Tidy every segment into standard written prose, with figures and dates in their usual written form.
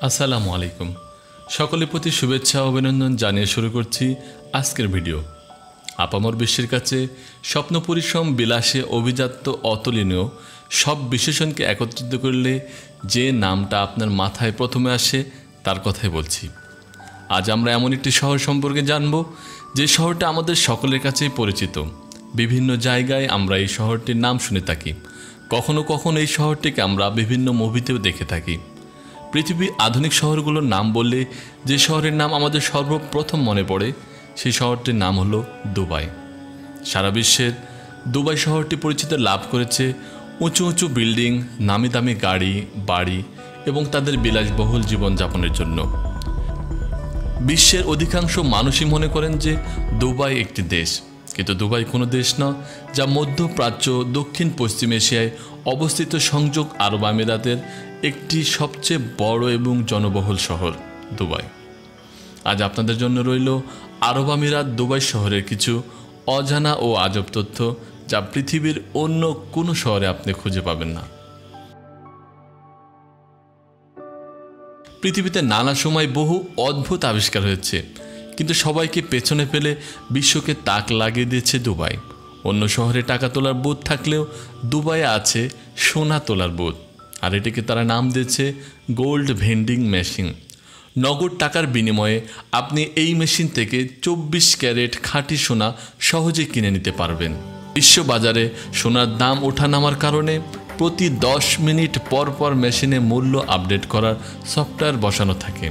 আসসালামু আলাইকুম। সকলের প্রতি শুভেচ্ছা ও অভিনন্দন জানিয়ে শুরু করছি আজকের ভিডিও। আপামর বিশ্বের কাছে স্বপ্ন পরিশ্রম বিলাসে অভিজাত্য অতুলনীয় সব বিশেষণকে একত্রিত করলে যে নামটা আপনার মাথায় প্রথমে আসে তার কথাই বলছি। আজ আমরা এমন একটি শহর সম্পর্কে জানব যে শহরটা আমাদের সকলের কাছেই পরিচিত। বিভিন্ন জায়গায় আমরা এই শহরটির নাম শুনে থাকি, কখনো কখনো এই শহরটিকে আমরা বিভিন্ন মুভিতেও দেখে থাকি। পৃথিবীর আধুনিক শহরগুলোর নাম বললে যে শহরের নাম আমাদের সর্বপ্রথম মনে পড়ে সেই শহরটির নাম হলো দুবাই। সারা বিশ্বের দুবাই শহরটি পরিচিতি লাভ করেছে উঁচু উঁচু বিল্ডিং, নামি দামি গাড়ি বাড়ি এবং তাদের বিলাসবহুল জীবনযাপনের জন্য। বিশ্বের অধিকাংশ মানুষই মনে করেন যে দুবাই একটি দেশ, কিন্তু দুবাই কোনো দেশ না, যা মধ্যপ্রাচ্য দক্ষিণ পশ্চিম এশিয়ায় অবস্থিত সংযোগ আরব আমিরাতের একটি সবচেয়ে বড় এবং জনবহুল শহর দুবাই। আজ আপনাদের জন্য রইল আরব আমিরাত দুবাই শহরের কিছু অজানা ও আজব তথ্য, যা পৃথিবীর অন্য কোনো শহরে আপনি খুঁজে পাবেন না। পৃথিবীতে নানা সময় বহু অদ্ভুত আবিষ্কার হয়েছে, কিন্তু সবাইকে পেছনে ফেলে বিশ্বকে তাক লাগিয়ে দিয়েছে দুবাই। অন্য শহরে টাকা তোলার বুথ থাকলেও দুবাইয়ে আছে সোনা তোলার বুথ, আর এটিকে তারা নাম দিয়েছে গোল্ড ভেন্ডিং মেশিন। নগদ টাকার বিনিময়ে আপনি এই মেশিন থেকে 24 ক্যারেট খাঁটি সোনা সহজে কিনে নিতে পারবেন। বিশ্ববাজারে সোনার দাম ওঠানামার কারণে প্রতি 10 মিনিট পর পর মেশিনে মূল্য আপডেট করার সফটওয়্যার বসানো থাকে।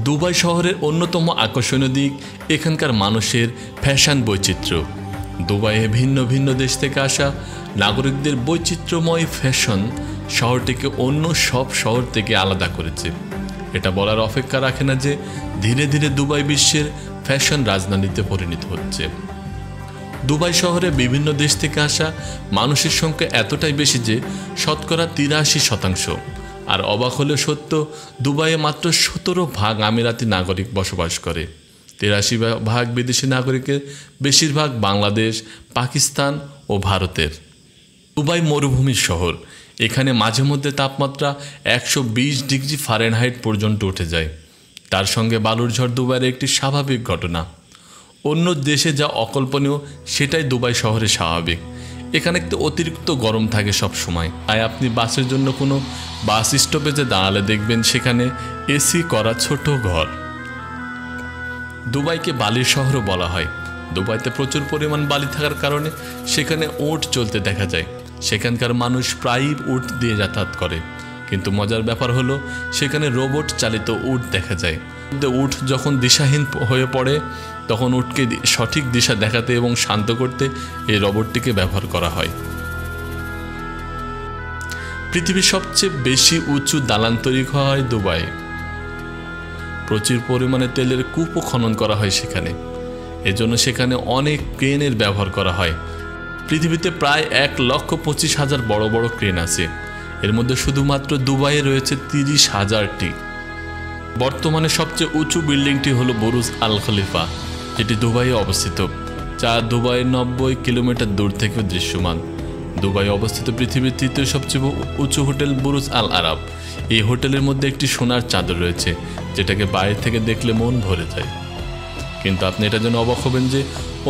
দুবাই শহরের অন্যতম আকর্ষণীয় দিক এখানকার মানুষের ফ্যাশন বৈচিত্র্য। দুবাইয়ে ভিন্ন ভিন্ন দেশ থেকে আসা নাগরিকদের বৈচিত্র্যময় ফ্যাশন শহরটিকে অন্য সব শহর থেকে আলাদা করেছে। এটা বলার অপেক্ষা রাখে না যে ধীরে ধীরে দুবাই বিশ্বের ফ্যাশন রাজধানীতে পরিণত হচ্ছে। দুবাই শহরে বিভিন্ন দেশ থেকে আসা মানুষের সংখ্যা এতটাই বেশি যে শতকরা 83%। আর অবাক হলেও সত্য, দুবাইয়ে মাত্র 17% আমিরাতি নাগরিক বসবাস করে। 83% বিদেশি নাগরিকের বেশিরভাগ বাংলাদেশ, পাকিস্তান ও ভারতের। দুবাই মরুভূমির শহর, এখানে মাঝে মধ্যে তাপমাত্রা 120 ডিগ্রি ফারেনহাইট পর্যন্ত উঠে যায়। তার সঙ্গে বালুর ঝড় দুবাইয়ের একটি স্বাভাবিক ঘটনা। অন্য দেশে যা অকল্পনীয় সেটাই দুবাই শহরে স্বাভাবিক। এখানে একটু অতিরিক্ত গরম থাকে সব সময়, তাই আপনি বাসের জন্য কোনো বাস স্টপেজে দাঁড়ালে দেখবেন সেখানে এসি করা ছোট ঘর। দুবাইকে বালির শহরও বলা হয়। দুবাইতে প্রচুর পরিমাণ বালি থাকার কারণে সেখানে উট চলতে দেখা যায়। সেখানকার মানুষ প্রায়ই উট দিয়ে যাতায়াত করে, কিন্তু মজার ব্যাপার হলো সেখানে রোবট চালিত উট দেখা যায়। উট যখন দিশাহীন হয়ে পড়ে তখন উটকে সঠিক দিশা দেখাতে এবং শান্ত করতে এই রোবটটিকে ব্যবহার করা হয়। পৃথিবীর সবচেয়ে বেশি উঁচু দালান তৈরি করা হয় দুবাই। প্রচুর পরিমাণে তেলের কূপও খনন করা হয় সেখানে, এজন্য সেখানে অনেক ক্রেনের ব্যবহার করা হয়। পৃথিবীতে প্রায় 1,25,000 বড় বড় ক্রেন আছে। এর মধ্যে শুধুমাত্র দুবাইয়ে রয়েছে 30,000টি। বর্তমানে সবচেয়ে উঁচু বিল্ডিংটি হলো বুরুজ আল খলিফা, যেটি দুবাইয়ে অবস্থিত, যা দুবাইয়ের 90 কিলোমিটার দূর থেকেও দৃশ্যমান। দুবাই অবস্থিত পৃথিবীর তৃতীয় সবচেয়ে উঁচু হোটেল বুরুজ আল আরব। এই হোটেলের মধ্যে একটি সোনার চাদর রয়েছে, যেটাকে বাইরে থেকে দেখলে মন ভরে যায়। কিন্তু আপনি এটা জন্য অবাক হবেন যে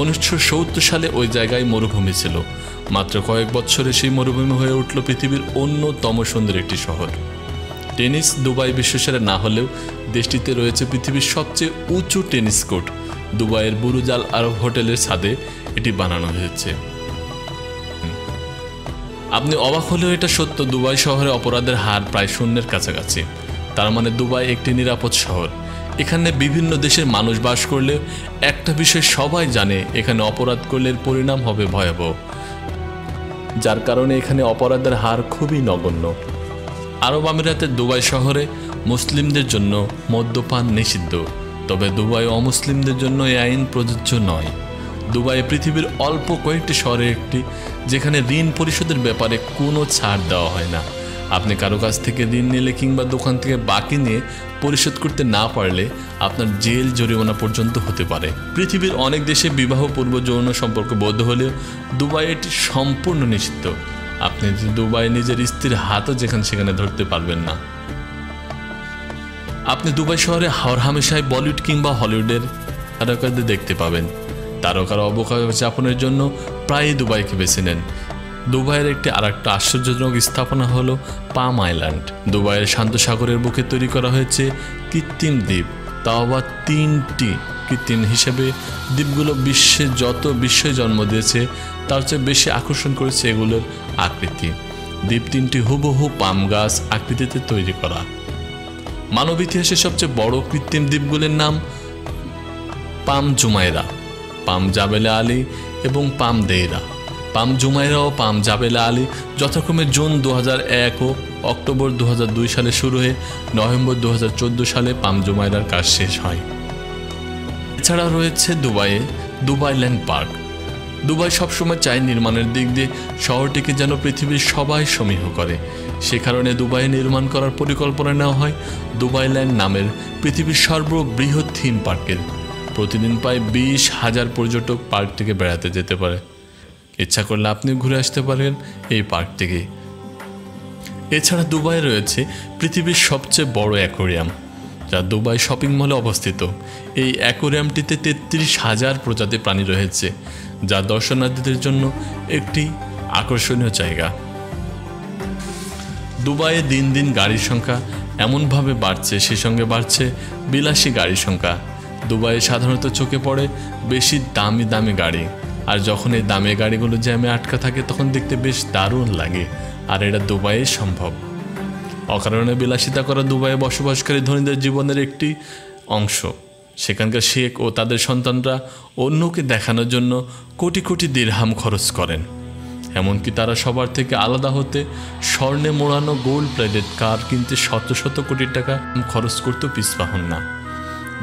1970 সালে ওই জায়গায় মরুভূমি ছিল। মাত্র কয়েক বছরে সেই মরুভূমি হয়ে উঠল পৃথিবীর অন্যতম সুন্দর একটি শহর। টেনিস দুবাই বিশ্বসেরা না হলেও দেশটিতে রয়েছে পৃথিবীর সবচেয়ে উঁচু টেনিস কোর্ট। দুবাইয়ের বুরুজ আল আরব হোটেলের ছাদে এটি বানানো হয়েছে। আপনি অবাক হলেও এটা সত্য, দুবাই শহরে অপরাধের হার প্রায় শূন্যের কাছাকাছি। তার মানে দুবাই একটি নিরাপদ শহর। এখানে বিভিন্ন দেশের মানুষ বাস করলে একটা বিষয় সবাই জানে, এখানে অপরাধ করলে এর পরিণাম হবে ভয়াবহ, যার কারণে এখানে অপরাধের হার খুবই নগণ্য। আরব আমিরাতের দুবাই শহরে মুসলিমদের জন্য মদ্যপান নিষিদ্ধ, তবে দুবাই অমুসলিমদের জন্য এই আইন প্রযোজ্য নয়। দুবাই পৃথিবীর অল্প কয়েকটি শহরে একটি যেখানে ঋণ পরিশোধের ব্যাপারে কোনো ছাড় দেওয়া হয় না। আপনি কারো কাছ থেকে ঋণ নিলে কিংবা দোকান থেকে বাকি নিয়ে পরিশোধ করতে না পারলে আপনার জেল জরিমানা পর্যন্ত হতে পারে। পৃথিবীর অনেক দেশে বিবাহ পূর্ব যৌন সম্পর্ক বৈধ হলেও দুবাই এটি সম্পূর্ণ নিষিদ্ধ। আপনি দুবাই নিজের স্ত্রীর হাতও যেখানে সেখানে ধরতে পারবেন না। আপনি দুবাই শহরে হরহামেশাই বলিউড কিংবা হলিউডের তারকাদের দেখতে পাবেন। তারকার অবকাশ যাপনের জন্য প্রায়ই দুবাইকে বেছে নেন। দুবাইয়ের একটি আরেকটা আশ্চর্যজনক স্থাপনা হলো পাম আইল্যান্ড। দুবাইয়ের শান্ত সাগরের বুকে তৈরি করা হয়েছে কৃত্রিম দ্বীপ, তাও আবার 3টি কৃত্রিম হিসেবে। দ্বীপগুলো বিশ্বই জন্ম দিয়েছে, তার চেয়ে বেশি আকর্ষণ করেছে এগুলোর আকৃতি। দ্বীপ 3টি হুবহু পাম গাছ আকৃতিতে তৈরি করা। মানব ইতিহাসের সবচেয়ে বড় কৃত্রিম দ্বীপগুলির নাম পাম জুমাইরা, পাম জাবেলে আলী এবং পাম দেইরা। পাম জুমাইরা ও পাম জাবেলে আলী যথাক্রমে জুন 2001 ও অক্টোবর 2002 সালে শুরু হয়ে নভেম্বর 2014 সালে পাম জুমাইরার কাজ শেষ হয়। এছাড়া রয়েছে দুবাইয়ে দুবাইল্যান্ড পার্ক। দুবাই সবসময় চায় নির্মাণের দিক দিয়ে শহরটিকে যেন পৃথিবীর সবাই সমীহ করে। সে কারণে দুবাইয়ে নির্মাণ করার পরিকল্পনা নেওয়া হয় দুবাইল্যান্ড নামের পৃথিবীর সর্ববৃহৎ থিম পার্কের। প্রতিদিন প্রায় 20,000 পর্যটক পার্কটিকে বেড়াতে যেতে পারে। ইচ্ছা করলে আপনি ঘুরে আসতে পারেন এই পার্ক থেকে। এছাড়া দুবাইয়ে রয়েছে পৃথিবীর সবচেয়ে বড় অ্যাকোয়ারিয়াম, যা দুবাই শপিং মলে অবস্থিত। এই অ্যাকোয়ারিয়ামটিতে 33,000 প্রজাতির প্রাণী রয়েছে, যা দর্শনার্থীদের জন্য একটি আকর্ষণীয় জায়গা। দুবাইয়ে দিন দিন গাড়ির সংখ্যা এমনভাবে বাড়ছে, সেই সঙ্গে বাড়ছে বিলাসী গাড়ির সংখ্যা। দুবাইয়ে সাধারণত চোখে পড়ে বেশি দামি দামি গাড়ি, আর যখন এই দামি গাড়িগুলো জ্যামে আটকা থাকে তখন দেখতে বেশ দারুণ লাগে। আর এটা দুবাইয়ে সম্ভব। অকারণে বিলাসিতা করা দুবাইয়ে বসবাসকারী ধনীদের জীবনের একটি অংশ। সেখানকার শেখ ও তাদের সন্তানরা অন্যকে দেখানোর জন্য কোটি কোটি দিরহাম খরচ করেন। এমনকি তারা সবার থেকে আলাদা হতে স্বর্ণে মোড়ানো গোল্ড প্লেটেড কার কিনতে শত শত কোটি টাকা খরচ করতে পিছপা হন না।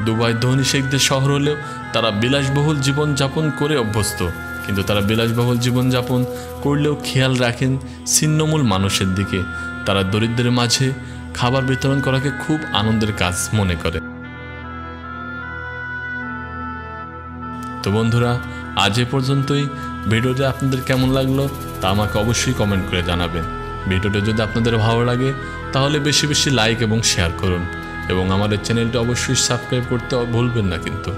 দুবাই ধনী শেখদের শহর হলেও তারা বিলাসবহুল জীবনযাপন করে অভ্যস্ত, কিন্তু তারা বিলাসবহুল জীবনযাপন করলেও খেয়াল রাখেন ছিন্নমূল মানুষের দিকে। তারা দরিদ্রের মাঝে খাবার বিতরণ করাকে খুব আনন্দের কাজ মনে করে। তো বন্ধুরা, আজ এ পর্যন্তই। ভিডিওটি আপনাদের কেমন লাগলো তা আমাকে অবশ্যই কমেন্ট করে জানাবেন। ভিডিওটি যদি আপনাদের ভালো লাগে তাহলে বেশি বেশি লাইক এবং শেয়ার করুন, এবং আমাদের চ্যানেলটি অবশ্যই সাবস্ক্রাইব করতে ভুলবেন না কিন্তু।